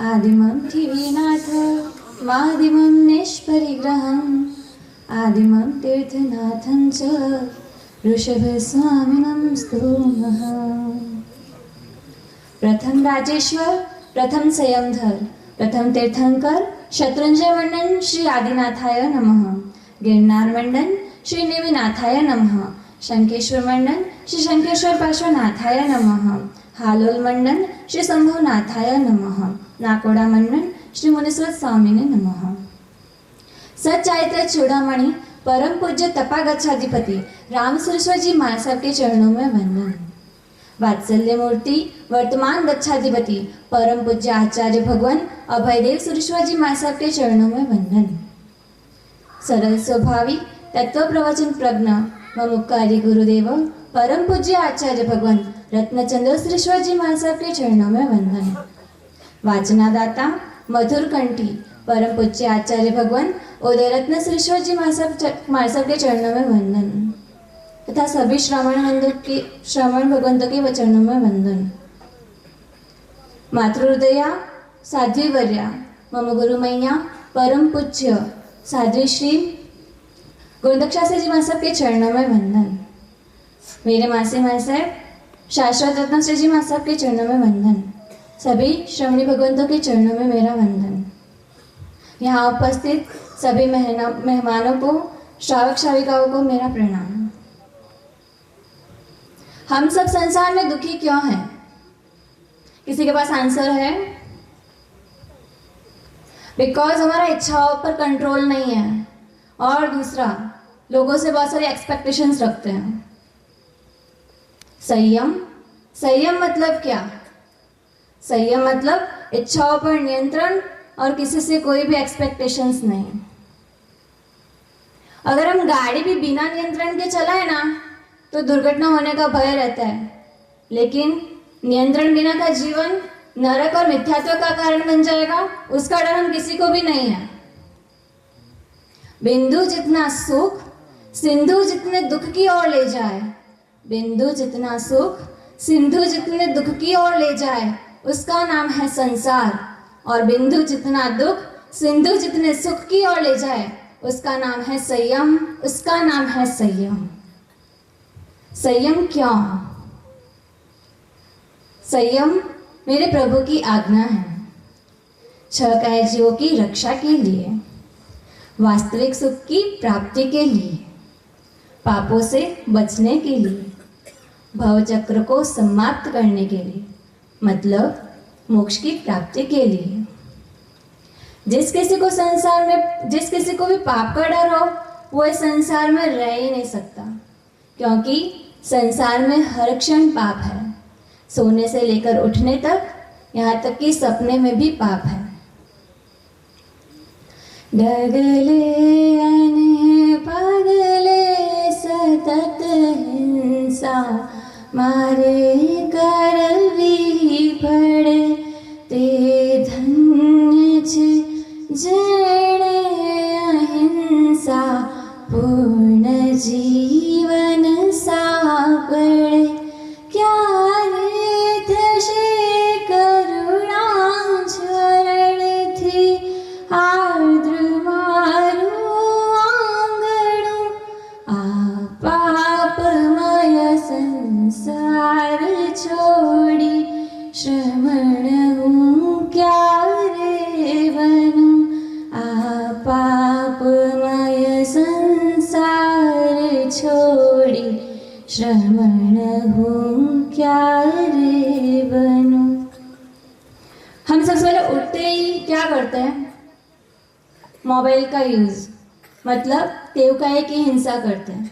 आदिमं ठिविनाथ मादिमं निष्परिग्रहम् आदिमं तीर्थनाथं च ऋषभस्वामिनं स्तोमः। प्रथम राजेश्वर, प्रथम संयमधर, प्रथम तीर्थंकर शत्रुंजय मंडन श्री आदिनाथाय नमः। गिरनार मंडन श्री नेमिनाथाय नमः। शंखेश्वर मंडन श्री शंखेश्वर पार्श्वनाथाय नमः। हालोल मंडन श्री शंभुनाथाय नमः। नाकोड़ा मंडन श्री मुनीश्वर स्वामिने नमः। सच्चारित्र चूड़ामणि परम पूज्य तपागच्छाधिपति राम सुरेश्वर जी महाराज के चरणों में वंदन। वात्सल्य मूर्ति वर्तमान गच्छाधिपति परम पूज्य आचार्य भगवान अभयदेव सुरेश्वर जी महाराज के चरणों में वंदन। सरल स्वभावी तत्व प्रवचन प्रज्ञ मुक्कारी गुरुदेव परम पूज्य आचार्य भगवान रत्नचंद्र सुरेश्वर जी महाराज के चरणों में वंदन। वाचनादाता मधुर कंठी परम पूज्य आचार्य भगवान उदय रत्न सुरेश्वर जी महाराज के चरणों में वंदन तथा सभी श्रवण भगवंतों के चरणों में वंदन। मातृहृदया साध्वीवर्या मम गुरुमैया परम पूज्य साध्वी श्री गुरुदक्षासी जी महाराज के चरणों में वंदन। मेरे मासी साहब शाश्वत रत्न श्री जी महाराज के चरणों में वंदन। सभी श्रवणी भगवंतों के चरणों में मेरा वंदन। यहाँ उपस्थित सभी मेहमानों को श्रावक श्राविकाओं को मेरा प्रणाम। हम सब संसार में दुखी क्यों हैं? किसी के पास आंसर है? बिकॉज हमारा इच्छाओं पर कंट्रोल नहीं है और दूसरा लोगों से बहुत सारी एक्सपेक्टेशंस रखते हैं। संयम मतलब क्या? संयम मतलब इच्छाओं पर नियंत्रण और किसी से कोई भी एक्सपेक्टेशंस नहीं। अगर हम गाड़ी भी बिना नियंत्रण के चलाए ना तो दुर्घटना होने का भय रहता है, लेकिन नियंत्रण बिना का जीवन नरक और मिथ्यात्व का कारण बन जाएगा, उसका डर हम किसी को भी नहीं है। बिंदु जितना सुख सिंधु जितने दुख की ओर ले जाए, बिंदु जितना सुख सिंधु जितने दुख की ओर ले जाए उसका नाम है संसार, और बिंदु जितना दुख सिंधु जितने सुख की ओर ले जाए उसका नाम है संयम, उसका नाम है संयम। संयम क्यों? संयम मेरे प्रभु की आज्ञा है। 6 काया जीवों की रक्षा के लिए, वास्तविक सुख की प्राप्ति के लिए, पापों से बचने के लिए, भव चक्र को समाप्त करने के लिए, मतलब मोक्ष की प्राप्ति के लिए। जिस किसी को भी पाप का डर हो वो इस संसार में रह ही नहीं सकता, क्योंकि संसार में हर क्षण पाप है। सोने से लेकर उठने तक, यहाँ तक कि सपने में भी पाप है। डगले अने पगले सतत हिंसा मारे करवी पड़े ते धन्य छे जणे अहिंसा पूर्ण जीवन सापड़े क्यारे थशे करुणा झरणथी आर्द्र मारू आंगणु आ पापमय संसार छोड़ी श्रमण हूँ क्यारे बनूं आ पापमय संसार छोड़ी श्रमण हूँ क्यारे बनूं। हम सबसे पहले उठते ही क्या करते हैं? मोबाइल का यूज, मतलब टेवकाए की हिंसा करते हैं।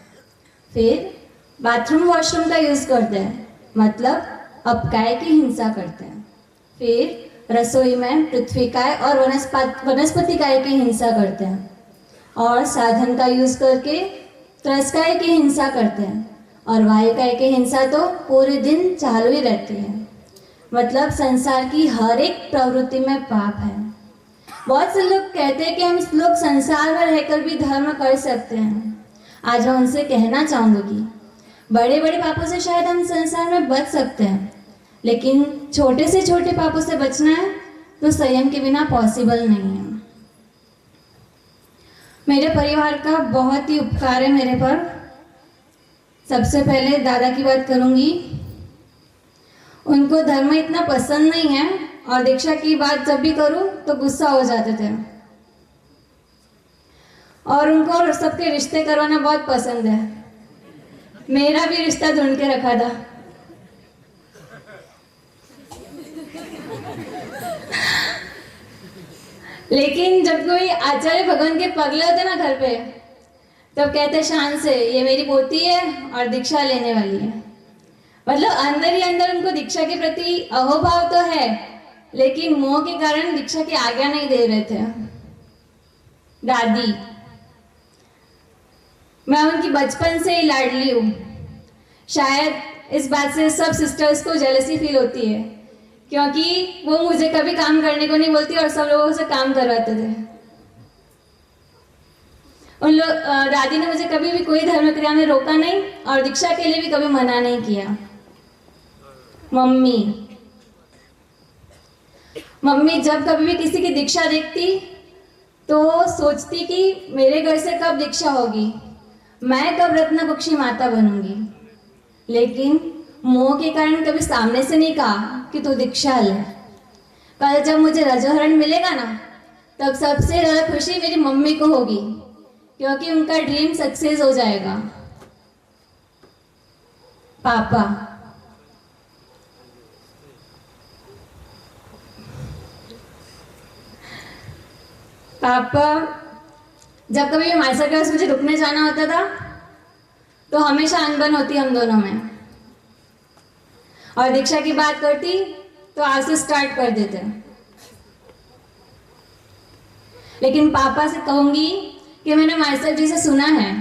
फिर बाथरूम वॉशरूम का यूज करते हैं, मतलब अपकाय की हिंसा करते हैं। फिर रसोई में पृथ्वीकाय और वनस्पतिकाय की हिंसा करते हैं, और साधन का यूज करके त्रस्काय की हिंसा करते हैं, और वायुकाय की हिंसा तो पूरे दिन चालू ही रहती है। मतलब संसार की हर एक प्रवृत्ति में पाप है। बहुत से लोग कहते हैं कि हम लोग संसार में रहकर भी धर्म कर सकते हैं। आज मैं उनसे कहना चाहूँगी कि बड़े बड़े पापों से शायद हम संसार में बच सकते हैं, लेकिन छोटे से छोटे पापों से बचना है तो संयम के बिना पॉसिबल नहीं है। मेरे परिवार का बहुत ही उपकार है मेरे पर। सबसे पहले दादा की बात करूंगी। उनको धर्म इतना पसंद नहीं है और दीक्षा की बात जब भी करूं तो गुस्सा हो जाते थे। और उनको सबके रिश्ते करवाना बहुत पसंद है। मेरा भी रिश्ता ढूंढ के रखा था। लेकिन जब कोई आचार्य भगवान के पगले होते ना घर पे, तब कहते शान से, ये मेरी पोती है और दीक्षा लेने वाली है। मतलब अंदर ही अंदर उनको दीक्षा के प्रति अहोभाव तो है, लेकिन मोह के कारण दीक्षा की आज्ञा नहीं दे रहे थे। दादी, मैं उनकी बचपन से ही लाडली हूँ। शायद इस बात से सब सिस्टर्स को जेलसी फील होती है, क्योंकि वो मुझे कभी काम करने को नहीं बोलती और सब लोगों से काम करवाते थे। दादी ने मुझे कभी भी कोई धर्म क्रिया में रोका नहीं और दीक्षा के लिए भी कभी मना नहीं किया। मम्मी जब कभी भी किसी की दीक्षा देखती तो सोचती कि मेरे घर से कब दीक्षा होगी, मैं कब रत्न कुक्षी माता बनूंगी। लेकिन मोह के कारण कभी सामने से नहीं कहा कि तू दीक्षा ले। कल जब मुझे रजोहरण मिलेगा ना, तब सबसे ज्यादा खुशी मेरी मम्मी को होगी, क्योंकि उनका ड्रीम सक्सेस हो जाएगा। पापा जब कभी मास्टर क्लास मुझे रुकने जाना होता था तो हमेशा अनबन होती हम दोनों में, और दीक्षा की बात करती तो आंसू स्टार्ट कर देते। लेकिन पापा से कहूंगी कि मैंने मास्टर जी से सुना है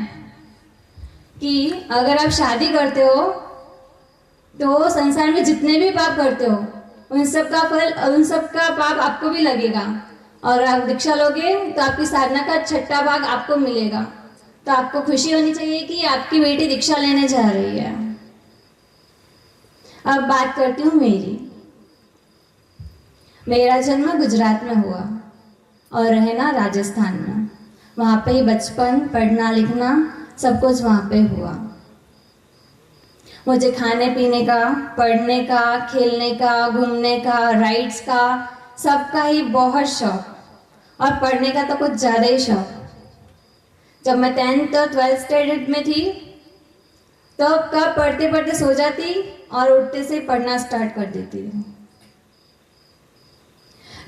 कि अगर आप शादी करते हो तो संसार में जितने भी पाप करते हो उन सब का फल, उन सब का पाप आपको भी लगेगा, और आप दीक्षा लोगे तो आपकी साधना का छठा भाग आपको मिलेगा। तो आपको खुशी होनी चाहिए कि आपकी बेटी दीक्षा लेने जा रही है। अब बात करती हूँ मेरा जन्म गुजरात में हुआ और रहना राजस्थान में। वहाँ पे ही बचपन, पढ़ना लिखना सब कुछ वहाँ पे हुआ। मुझे खाने पीने का, पढ़ने का, खेलने का, घूमने का, राइड्स का, सबका ही बहुत शौक, और पढ़ने का तो कुछ ज़्यादा ही शौक। जब मैं 10th और 12th स्टैंडर्ड में थी तो कब पढ़ते पढ़ते सो जाती और उठते से पढ़ना स्टार्ट कर देती थी।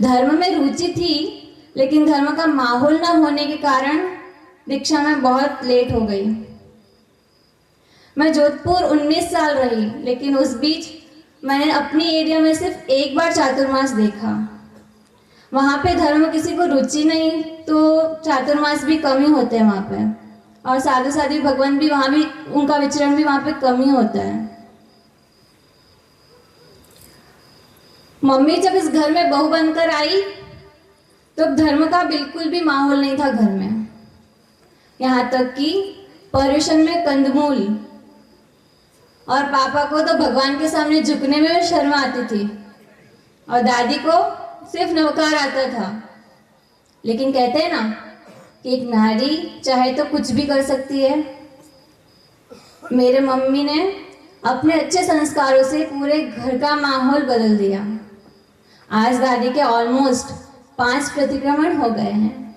धर्म में रुचि थी, लेकिन धर्म का माहौल ना होने के कारण दीक्षा में बहुत लेट हो गई। मैं जोधपुर 19 साल रही, लेकिन उस बीच मैंने अपनी एरिया में सिर्फ एक बार चातुर्मास देखा। वहाँ पे धर्म किसी को रुचि नहीं तो चातुर्मास भी कम ही होते हैं वहाँ पे, और साधु साधु भगवान भी वहाँ भी, उनका विचरण भी वहाँ पे कम ही होता है। मम्मी जब इस घर में बहू बनकर आई तो धर्म का बिल्कुल भी माहौल नहीं था घर में। यहाँ तक कि पर्यूषण में कंदमूल, और पापा को तो भगवान के सामने झुकने में शर्म आती थी, और दादी को सिर्फ नवकार आता था। लेकिन कहते हैं ना कि एक नारी चाहे तो कुछ भी कर सकती है। मेरे मम्मी ने अपने अच्छे संस्कारों से पूरे घर का माहौल बदल दिया। आज दादी के ऑलमोस्ट 5 प्रतिक्रमण हो गए हैं।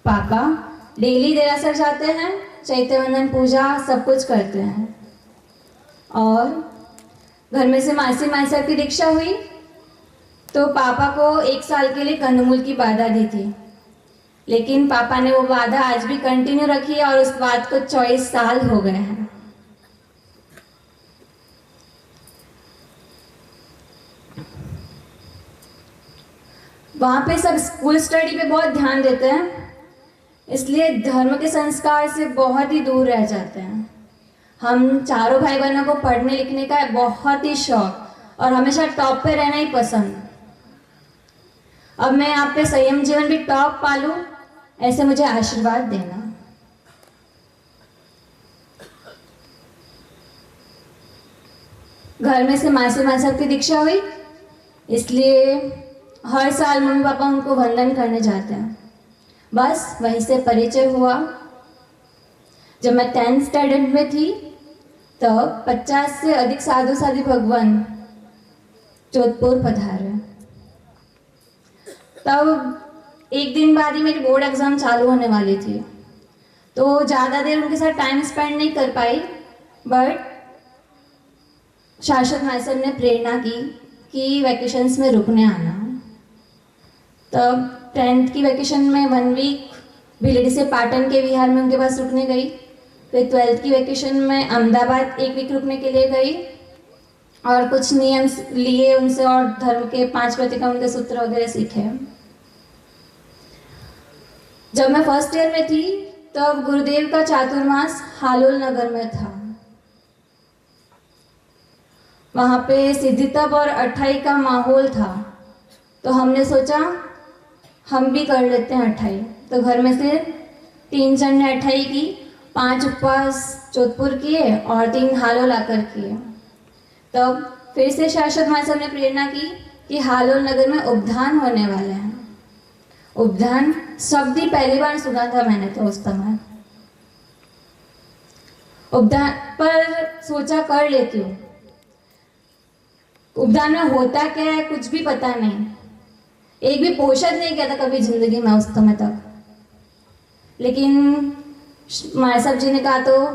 पापा डेली देरासर जाते हैं, चैत्य वंदन पूजा सब कुछ करते हैं, और घर में से मासी मासा की दीक्षा हुई तो पापा को 1 साल के लिए कंदमूल की बाधा दी थी। लेकिन पापा ने वो बाधा आज भी कंटिन्यू रखी है, और उस बात को 24 साल हो गए हैं। वहाँ पे सब स्कूल स्टडी पे बहुत ध्यान देते हैं, इसलिए धर्म के संस्कार से बहुत ही दूर रह जाते हैं। हम चारों भाई बहनों को पढ़ने लिखने का बहुत ही शौक और हमेशा टॉप पे रहना ही पसंद। अब मैं आप पे संयम जीवन भी टॉप पालूं, ऐसे मुझे आशीर्वाद देना। घर में से मासी मासा की दीक्षा हुई, इसलिए हर साल मम्मी पापा उनको वंदन करने जाते हैं। बस वहीं से परिचय हुआ। जब मैं 10th स्टैंडर्ड में थी तब 50 से अधिक साधु साधी भगवान जोधपुर पधारे। तब एक दिन बाद ही मेरी बोर्ड एग्ज़ाम चालू होने वाली थी, तो ज़्यादा देर उनके साथ टाइम स्पेंड नहीं कर पाई। बट शाश्वत मास्टर ने प्रेरणा की कि वैकेशंस में रुकने आना। तब 10th की वैकेशन में 1 वीक भिलडी से पाटन के विहार में उनके पास रुकने गई। फिर 12th की वैकेशन में अहमदाबाद 1 वीक रुकने के लिए गई और कुछ नियम लिए उनसे और धर्म के 5 प्रतिक्रमण के सूत्र वगैरह सीखे। जब मैं फर्स्ट ईयर में थी तब गुरुदेव का चातुर्मास हालोल नगर में था। वहाँ पे सिद्धि तप और 28 का माहौल था, तो हमने सोचा हम भी कर लेते हैं 28। तो घर में से 3 जन ने 28 की, 5 उपवास जोधपुर किए और 3 हालोल आकर किए। तब फिर से शाश्वत मास्टर ने प्रेरणा की कि हालोल नगर में उपधान होने वाले हैं। उपधान शब्द ही पहली बार सुना था मैंने तो उस समय। उपधान पर सोचा कर लेती हूँ। उपधान में होता क्या है कुछ भी पता नहीं, एक भी पोषण नहीं किया था कभी जिंदगी में उस समय तक। लेकिन माय साहब जी ने कहा तो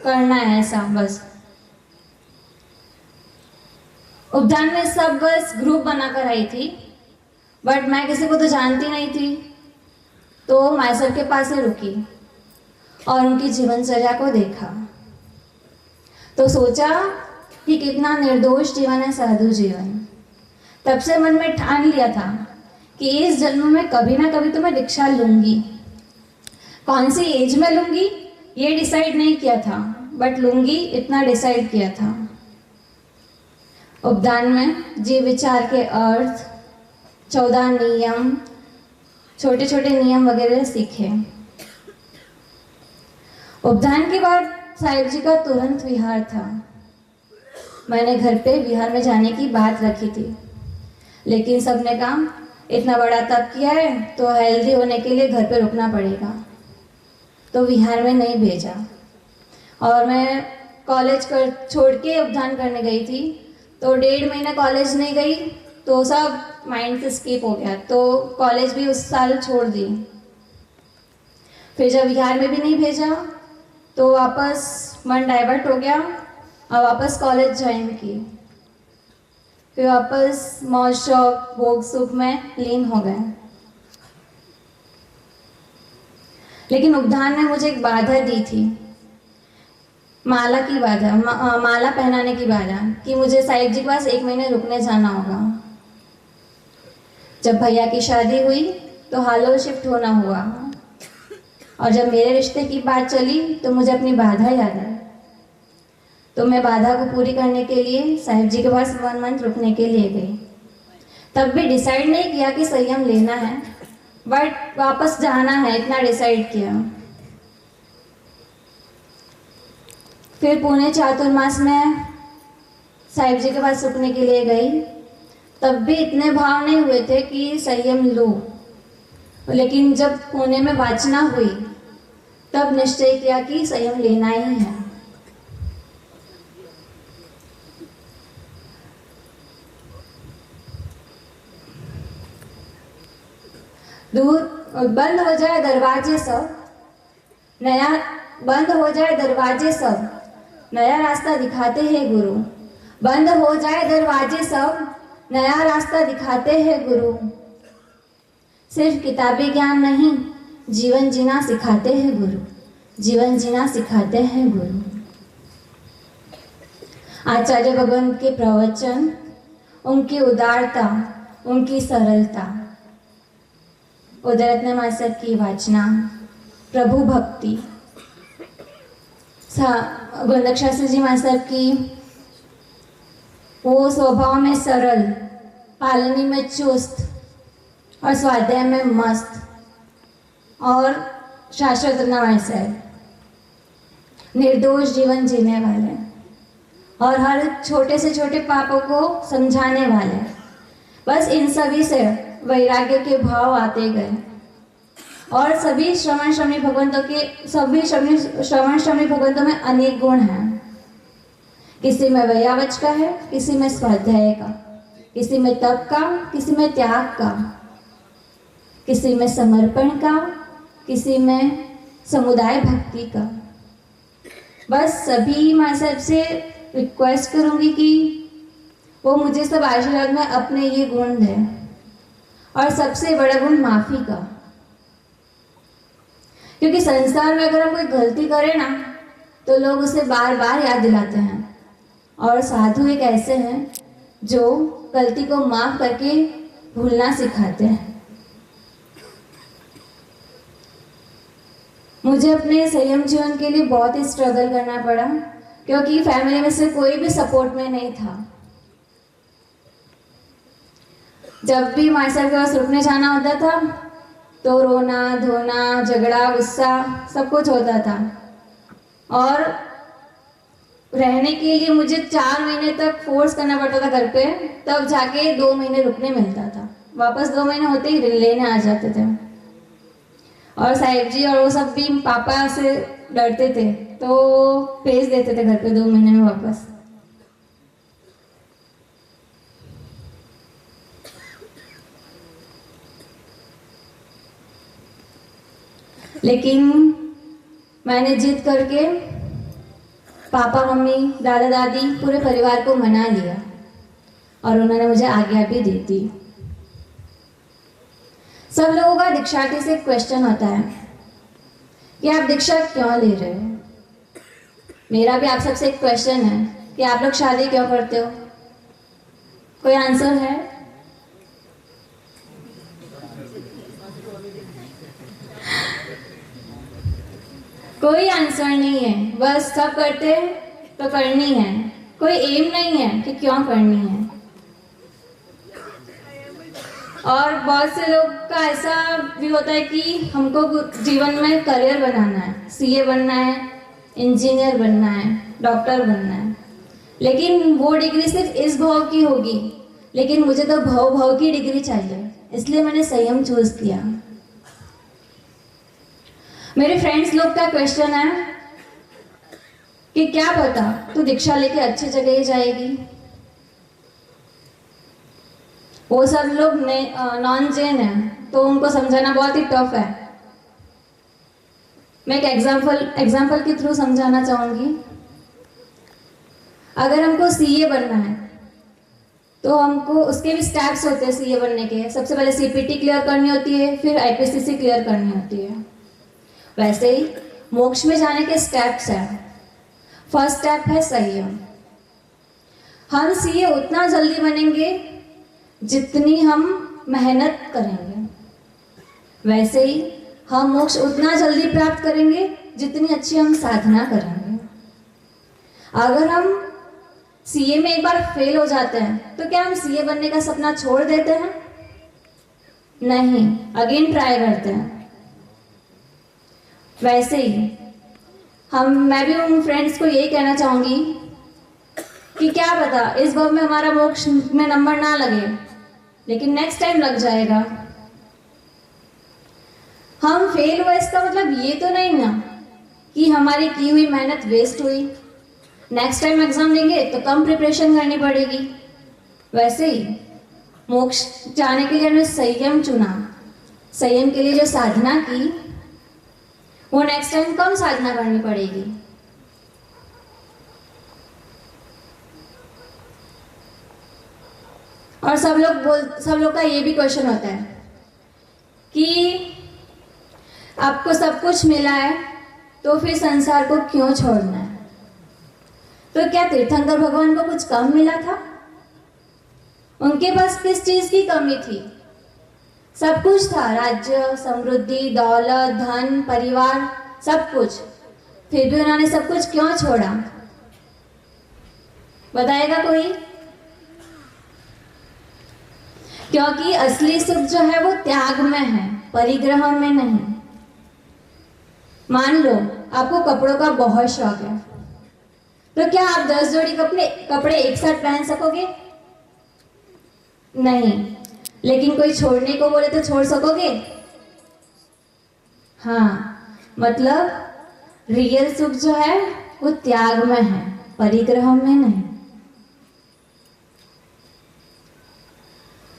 करना है ऐसा बस। उपधान में सब बस ग्रुप बनाकर आई थी, बट मैं किसी को तो जानती नहीं थी, तो माय साहब के पास ही रुकी और उनकी जीवनचर्या को देखा तो सोचा कि कितना निर्दोष जीवन है साधु जीवन। तब से मन में ठान लिया था कि इस जन्म में कभी ना कभी तो मैं दीक्षा लूंगी। कौन सी एज में लूंगी ये डिसाइड नहीं किया था, बट लूंगी इतना डिसाइड किया था। उपदान में जीव विचार के अर्थ, 14 नियम, छोटे छोटे नियम वगैरह सीखे। उपदान के बाद साहिब जी का तुरंत विहार था। मैंने घर पे विहार में जाने की बात रखी थी, लेकिन सबने कहा इतना बड़ा तप किया है तो हेल्दी होने के लिए घर पे रुकना पड़ेगा, तो विहार में नहीं भेजा। और मैं कॉलेज कर छोड़ के उपदान करने गई थी, तो 1.5 महीना कॉलेज नहीं गई तो सब माइंड से स्किप हो गया, तो कॉलेज भी उस साल छोड़ दी। फिर जब विहार में भी नहीं भेजा तो वापस मन डाइवर्ट हो गया और वापस कॉलेज ज्वाइन की। फिर वापस मौज शौक भोग सुख में लीन हो गए। लेकिन उपधान ने मुझे एक बाधा दी थी, माला की बाधा, माला पहनाने की बाधा, कि मुझे साहिब जी के पास 1 महीने रुकने जाना होगा। जब भैया की शादी हुई तो हालोल शिफ्ट होना हुआ, और जब मेरे रिश्ते की बात चली तो मुझे अपनी बाधा याद आई। तो मैं बाधा को पूरी करने के लिए साहिब जी के पास 1 मंथ रुकने के लिए गई। तब भी डिसाइड नहीं किया कि संयम लेना है, बट वापस जाना है इतना डिसाइड किया। फिर पुणे चातुर्मास में साहिब जी के पास रुकने के लिए गई। तब भी इतने भाव नहीं हुए थे कि संयम लो, लेकिन जब पुणे में वाचना हुई तब निश्चय किया कि संयम लेना ही है। दूर बंद हो जाए दरवाजे सब, नया बंद हो जाए दरवाजे सब, नया रास्ता दिखाते हैं गुरु। बंद हो जाए दरवाजे सब, नया रास्ता दिखाते हैं गुरु। सिर्फ किताबी ज्ञान नहीं, जीवन जीना सिखाते हैं गुरु। जीवन जीना सिखाते हैं गुरु। आचार्य भगवान के प्रवचन, उनकी उदारता, उनकी सरलता, उदयरत्न मास्टर की वाचना, प्रभु भक्ति, गोविंद शास्त्री जी मास्टर की वो स्वभाव में सरल, पालनी में चुस्त और स्वाध्याय में मस्त, और शाश्वत मास्टर निर्दोष जीवन जीने वाले और हर छोटे से छोटे पापों को समझाने वाले। बस इन सभी से वैराग्य के भाव आते गए और सभी श्रवण श्रवण भगवंतों में अनेक गुण हैं। किसी में वैयावच का है, किसी में स्वाध्याय का, किसी में तप का, किसी में त्याग का, किसी में समर्पण का, किसी में समुदाय भक्ति का। बस सभी माँ साहब से रिक्वेस्ट करूंगी कि वो मुझे सब आशीर्वाद में अपने ये गुण दें। और सबसे बड़ा गुण माफी का, क्योंकि संसार में अगर हम कोई गलती करें ना तो लोग उसे बार बार याद दिलाते हैं, और साधु एक ऐसे हैं जो गलती को माफ करके भूलना सिखाते हैं। मुझे अपने संयम जीवन के लिए बहुत ही स्ट्रगल करना पड़ा, क्योंकि फैमिली में से कोई भी सपोर्ट में नहीं था। जब भी माँ साहब के पास रुकने जाना होता था तो रोना धोना, झगड़ा, गुस्सा सब कुछ होता था, और रहने के लिए मुझे 4 महीने तक फोर्स करना पड़ता था घर पे, तब जाके 2 महीने रुकने मिलता था। वापस 2 महीने होते ही लेने आ जाते थे। और साहिब जी और वो सब भी पापा से डरते थे तो भेज देते थे घर पे 2 महीने में वापस। लेकिन मैंने जिद करके पापा मम्मी दादा दादी पूरे परिवार को मना लिया और उन्होंने मुझे आज्ञा भी दी थी। सब लोगों का दीक्षार्थी से क्वेश्चन होता है कि आप दीक्षा क्यों ले रहे हो। मेरा भी आप सबसे एक क्वेश्चन है कि आप लोग शादी क्यों करते हो। कोई आंसर है? कोई आंसर नहीं है, बस सब करते हैं तो करनी है, कोई एम नहीं है कि क्यों करनी है। और बहुत से लोग का ऐसा भी होता है कि हमको जीवन में करियर बनाना है, सीए बनना है, इंजीनियर बनना है, डॉक्टर बनना है, लेकिन वो डिग्री सिर्फ इस भाव की होगी, लेकिन मुझे तो भाव की डिग्री चाहिए, इसलिए मैंने संयम चूज किया। मेरे फ्रेंड्स लोग का क्वेश्चन है कि क्या पता तू दीक्षा लेके अच्छी जगह ही जाएगी। वो सब लोग नॉन जैन है तो उनको समझाना बहुत ही टफ है। मैं एक एग्जाम्पल के थ्रू समझाना चाहूंगी। अगर हमको सीए बनना है तो हमको उसके भी स्टेप्स होते हैं सीए बनने के। सबसे पहले सीपीटी क्लियर करनी होती है, फिर आईपीसीसी क्लियर करनी होती है। वैसे ही मोक्ष में जाने के स्टेप्स हैं। फर्स्ट स्टेप है संयम। हम सीए उतना जल्दी बनेंगे जितनी हम मेहनत करेंगे, वैसे ही हम मोक्ष उतना जल्दी प्राप्त करेंगे जितनी अच्छी हम साधना करेंगे। अगर हम सीए में एक बार फेल हो जाते हैं तो क्या हम सीए बनने का सपना छोड़ देते हैं? नहीं, अगेन ट्राई करते हैं। वैसे ही मैं भी उन फ्रेंड्स को यही कहना चाहूंगी कि क्या पता इस बार में हमारा मोक्ष में नंबर ना लगे, लेकिन नेक्स्ट टाइम लग जाएगा। हम फेल हुए इसका मतलब ये तो नहीं ना कि हमारी की हुई मेहनत वेस्ट हुई। नेक्स्ट टाइम एग्जाम देंगे तो कम प्रिपरेशन करनी पड़ेगी। वैसे ही मोक्ष जाने के लिए हमने संयम चुना, संयम के लिए जो साधना की वो नेक्स्ट टाइम कम साधना करनी पड़ेगी। और सब लोग का ये भी क्वेश्चन होता है कि आपको सब कुछ मिला है तो फिर संसार को क्यों छोड़ना है। तो क्या तीर्थंकर भगवान को कुछ कम मिला था? उनके पास किस चीज की कमी थी? सब कुछ था, राज्य, समृद्धि, दौलत, धन, परिवार, सब कुछ। फिर भी उन्होंने सब कुछ क्यों छोड़ा? बताएगा कोई? क्योंकि असली सुख जो है वो त्याग में है, परिग्रह में नहीं। मान लो आपको कपड़ों का बहुत शौक है, तो क्या आप 10 जोड़ी कपड़े एक साथ पहन सकोगे? नहीं। लेकिन कोई छोड़ने को बोले तो छोड़ सकोगे? हाँ, मतलब रियल सुख जो है वो त्याग में है, परिग्रह में नहीं।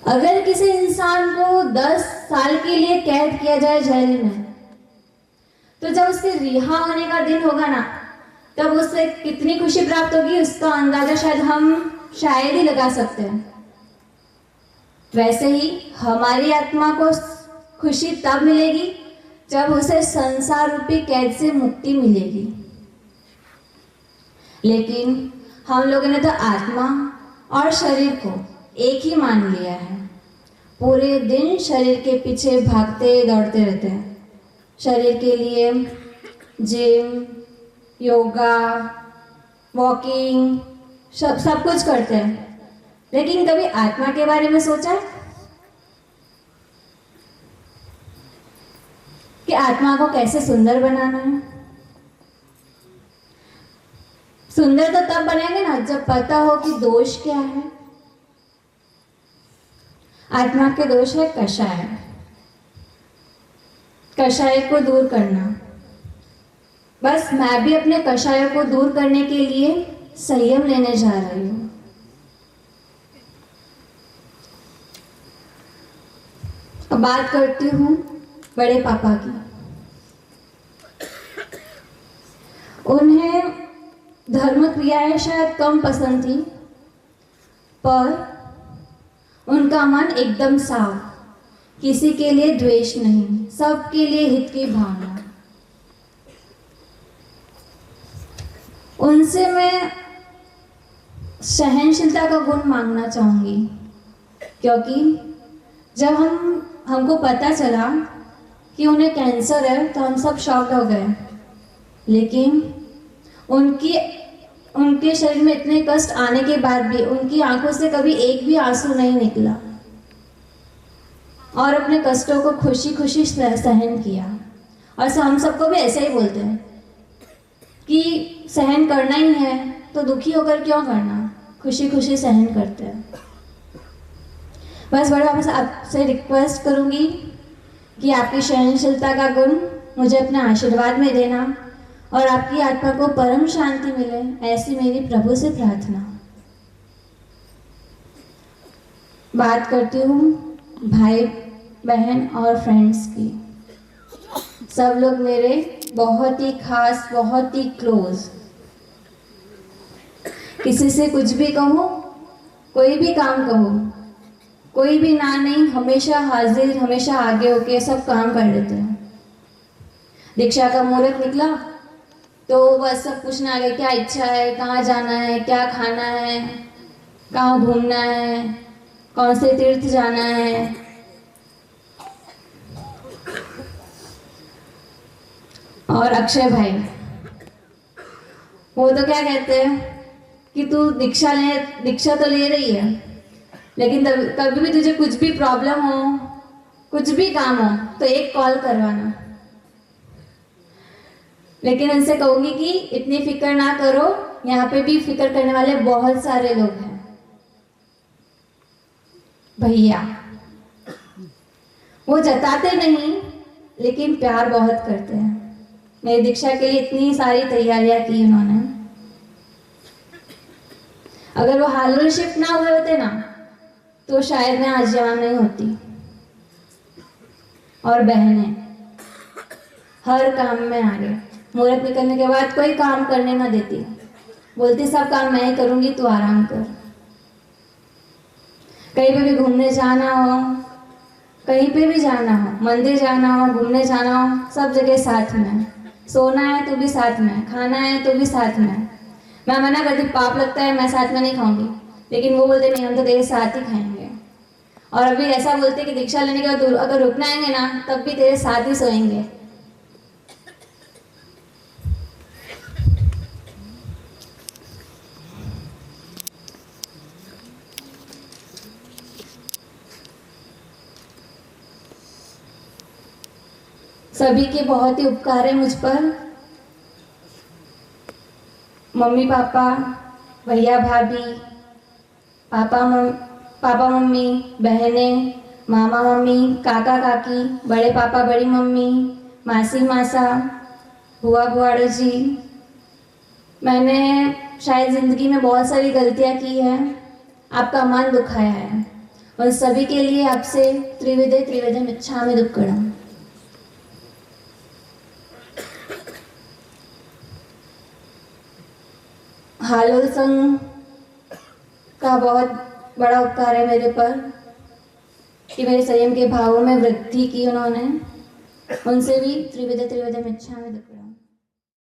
अगर किसी इंसान को 10 साल के लिए कैद किया जाए जेल में, तो जब उसके रिहा होने का दिन होगा ना, तब उससे कितनी खुशी प्राप्त होगी उसका अंदाजा शायद ही लगा सकते हैं। वैसे ही हमारी आत्मा को खुशी तब मिलेगी जब उसे संसार रूपी कैद से मुक्ति मिलेगी। लेकिन हम लोगों ने तो आत्मा और शरीर को एक ही मान लिया है। पूरे दिन शरीर के पीछे भागते दौड़ते रहते हैं। शरीर के लिए जिम, योगा, वॉकिंग, सब कुछ करते हैं, लेकिन कभी आत्मा के बारे में सोचा है कि आत्मा को कैसे सुंदर बनाना है? सुंदर तो तब बनेंगे ना जब पता हो कि दोष क्या है। आत्मा के दोष है कषाय, कषाय को दूर करना। बस मैं भी अपने कषायों को दूर करने के लिए संयम लेने जा रही हूँ। अब बात करती हूँ बड़े पापा की। उन्हें धर्म क्रियाएं शायद कम पसंद थी, पर उनका मन एकदम साफ, किसी के लिए द्वेष नहीं, सबके लिए हित की भावना। उनसे मैं सहनशीलता का गुण मांगना चाहूंगी, क्योंकि जब हमको पता चला कि उन्हें कैंसर है तो हम सब शॉक्ड हो गए। लेकिन उनके शरीर में इतने कष्ट आने के बाद भी उनकी आंखों से कभी एक भी आंसू नहीं निकला और अपने कष्टों को खुशी खुशी सहन किया। और हम सबको भी ऐसे ही बोलते हैं कि सहन करना ही है तो दुखी होकर क्यों करना, खुशी खुशी सहन करते हैं। बस बड़ा आपसे रिक्वेस्ट करूंगी कि आपकी सहनशीलता का गुण मुझे अपने आशीर्वाद में देना और आपकी आत्मा को परम शांति मिले, ऐसी मेरी प्रभु से प्रार्थना। बात करती हूँ भाई बहन और फ्रेंड्स की। सब लोग मेरे बहुत ही खास, बहुत ही क्लोज। किसी से कुछ भी कहो, कोई भी काम कहो, कोई भी ना नहीं, हमेशा हाजिर, हमेशा आगे होके सब काम कर लेते हैं। दीक्षा का मुहूर्त निकला तो बस सब पूछने आ गए क्या इच्छा है, कहाँ जाना है, क्या खाना है, कहाँ घूमना है, कौन से तीर्थ जाना है। और अक्षय भाई वो तो क्या कहते हैं कि तू दीक्षा तो ले रही है, लेकिन कभी भी तुझे कुछ भी प्रॉब्लम हो, कुछ भी काम हो तो एक कॉल करवाना। लेकिन उनसे कहूंगी कि इतनी फिक्र ना करो, यहाँ पे भी फिक्र करने वाले बहुत सारे लोग हैं। भैया वो जताते नहीं लेकिन प्यार बहुत करते हैं। मेरी दीक्षा के लिए इतनी सारी तैयारियां की उन्होंने। अगर वो हालुल शिफ्ट ना हुए होते ना तो शायद मैं आज यहाँ नहीं होती। और बहनें हर काम में आगे, मुहूर्त निकलने के बाद कोई काम करने ना देती, बोलती सब काम मैं ही करूंगी, तू आराम कर। कहीं पे भी घूमने जाना हो, कहीं पे भी जाना हो, मंदिर जाना हो, घूमने जाना हो, सब जगह साथ में। सोना है तो भी साथ में, खाना है तो भी साथ में। मैं मना करती, पाप लगता है, मैं साथ में नहीं खाऊंगी, लेकिन वो बोलते नहीं, हम तो तेरे साथ ही खाएंगे। और अभी ऐसा बोलते कि दीक्षा लेने के बाद अगर रुकना आएंगे ना तब भी तेरे साथ ही सोएंगे। सभी के बहुत ही उपकार है मुझ पर। मम्मी पापा, भैया भाभी, पापा मम्मी, बहनें, मामा मम्मी, काका काकी, बड़े पापा बड़ी मम्मी, मासी मासा, बुआ बुआड़ो जी। मैंने शायद ज़िंदगी में बहुत सारी गलतियाँ की हैं, आपका मन दुखाया है, और सभी के लिए आपसे त्रिविधे त्रिविधम इच्छामि दुक्कड़म। हालोल संघ का बहुत बड़ा उपकार है मेरे पर कि मेरे संयम के भावों में वृद्धि की उन्होंने। उनसे भी त्रिविधे त्रिविधम इच्छामि दुक्कड़म।